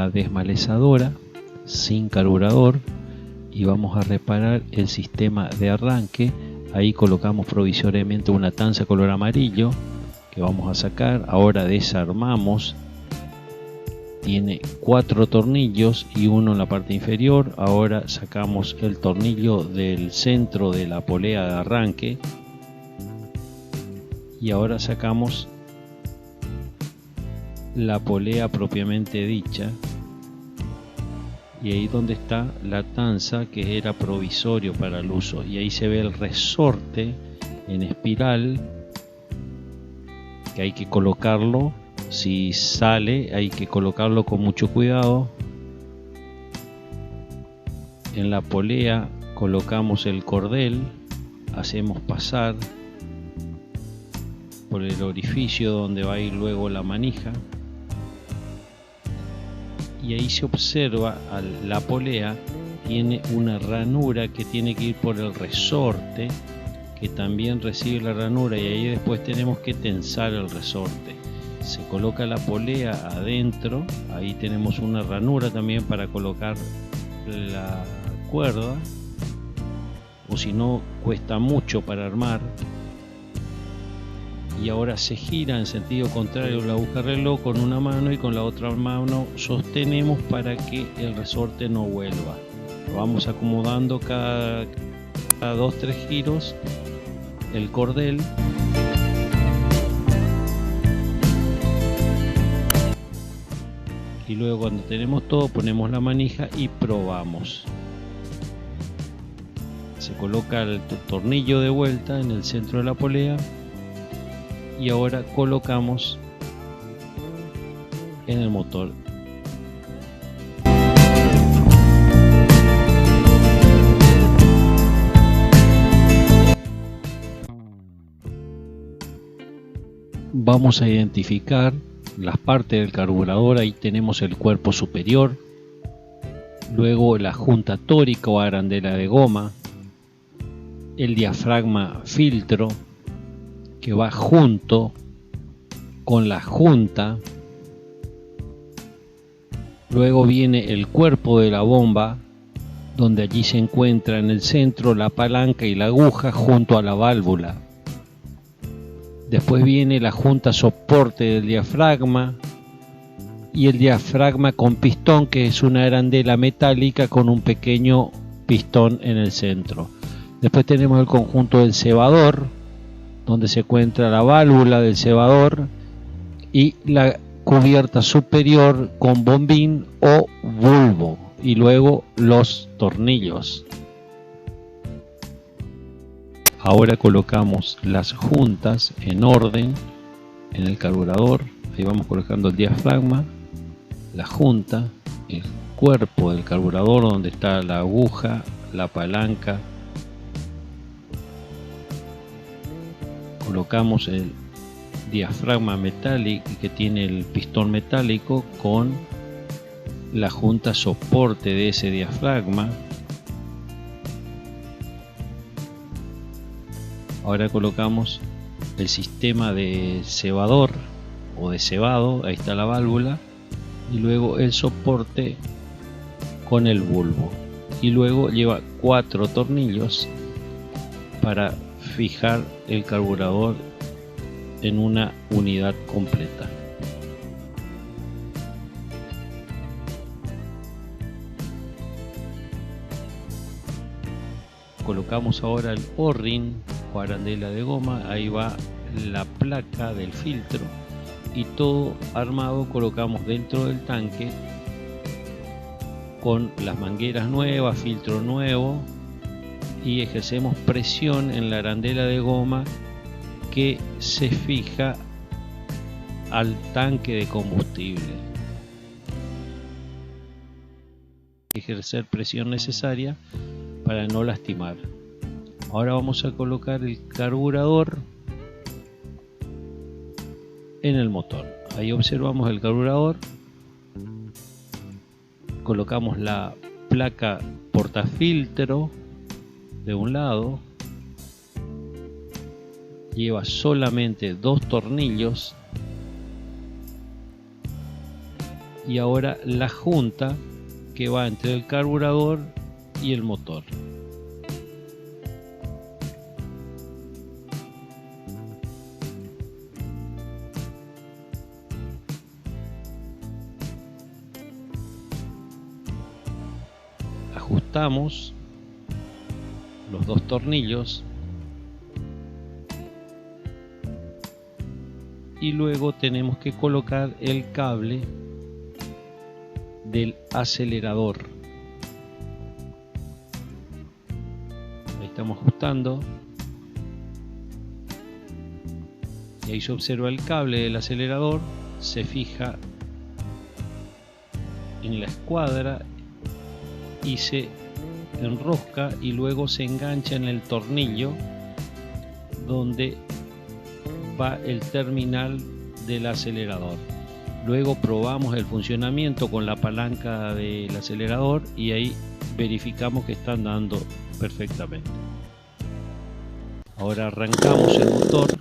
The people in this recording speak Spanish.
una desmalezadora sin carburador y vamos a reparar el sistema de arranque. Ahí colocamos provisoriamente una tanza color amarillo que vamos a sacar. Ahora desarmamos. Tiene 4 tornillos y uno en la parte inferior. Ahora sacamos el tornillo del centro de la polea de arranque y ahora sacamos la polea propiamente dicha, y ahí donde está la tanza que era provisorio para el uso, y ahí se ve el resorte en espiral que hay que colocarlo. Si sale hay que colocarlo con mucho cuidado. En la polea colocamos el cordel, hacemos pasar por el orificio donde va a ir luego la manija, y ahí se observa la polea tiene una ranura que tiene que ir por el resorte, que también recibe la ranura, y ahí después tenemos que tensar el resorte. Se coloca la polea adentro, ahí tenemos una ranura también para colocar la cuerda, o si no cuesta mucho para armar. Y ahora se gira en sentido contrario la aguja reloj con una mano, y con la otra mano sostenemos para que el resorte no vuelva. Lo vamos acomodando cada 2-3 giros el cordel. Y luego, cuando tenemos todo, ponemos la manija y probamos. Se coloca el tornillo de vuelta en el centro de la polea y ahora colocamos en el motor. Vamos a identificar las partes del carburador. Ahí tenemos el cuerpo superior, luego la junta tórica o arandela de goma, el diafragma filtro que va junto con la junta, luego viene el cuerpo de la bomba, donde allí se encuentra en el centro la palanca y la aguja junto a la válvula. Después viene la junta soporte del diafragma y el diafragma con pistón, que es una arandela metálica con un pequeño pistón en el centro. Después tenemos el conjunto del cebador, donde se encuentra la válvula del cebador y la cubierta superior con bombín o bulbo, y luego los tornillos. Ahora colocamos las juntas en orden en el carburador. Ahí vamos colocando el diafragma, la junta, el cuerpo del carburador donde está la aguja, la palanca. Colocamos el diafragma metálico que tiene el pistón metálico con la junta soporte de ese diafragma. Ahora colocamos el sistema de cebador o de cebado, ahí está la válvula, y luego el soporte con el bulbo, y luego lleva 4 tornillos para fijar el carburador en una unidad completa. Colocamos ahora el O-ring o arandela de goma, ahí va la placa del filtro, y todo armado colocamos dentro del tanque con las mangueras nuevas, filtro nuevo, y ejercemos presión en la arandela de goma que se fija al tanque de combustible. Ejercer presión necesaria para no lastimar. Ahora vamos a colocar el carburador en el motor. Ahí observamos el carburador, colocamos la placa portafiltro de un lado, lleva solamente 2 tornillos, y ahora la junta que va entre el carburador y el motor. Ajustamos los dos tornillos y luego tenemos que colocar el cable del acelerador. Ahí estamos ajustando y ahí se observa el cable del acelerador, se fija en la escuadra y se enrosca y luego se engancha en el tornillo donde va el terminal del acelerador. Luego probamos el funcionamiento con la palanca del acelerador y ahí verificamos que está andando perfectamente. Ahora arrancamos el motor